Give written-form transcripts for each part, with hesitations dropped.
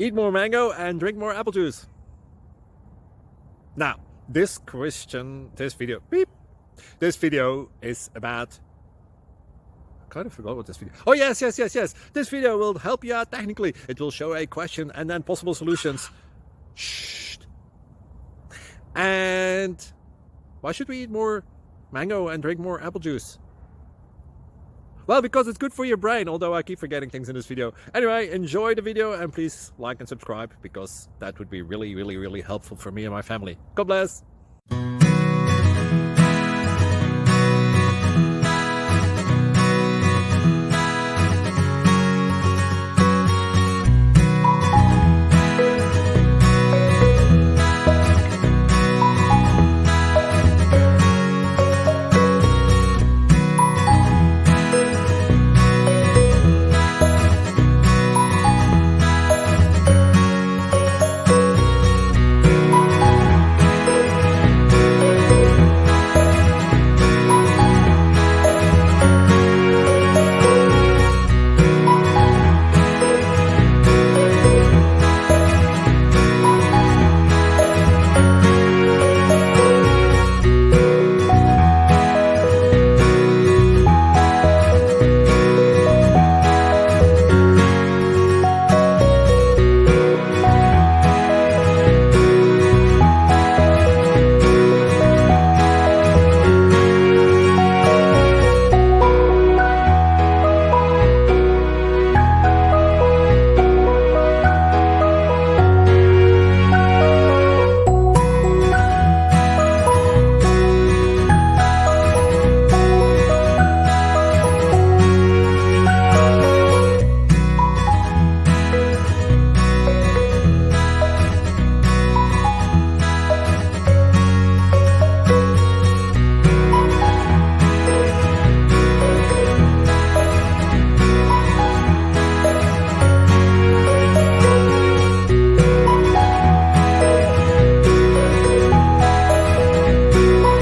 Eat more mango and drink more apple juice. Now, this video is about... I kind of forgot what this video... Oh, yes. This video will help you out technically. It will show a question and then possible solutions. Shh. And why should we eat more mango and drink more apple juice? Well, because it's good for your brain, although I keep forgetting things in this video. Anyway, enjoy the video and please like and subscribe, because that would be really helpful for me and my family. God bless!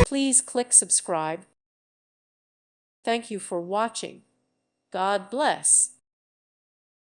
Please click subscribe. Thank you for watching. God bless.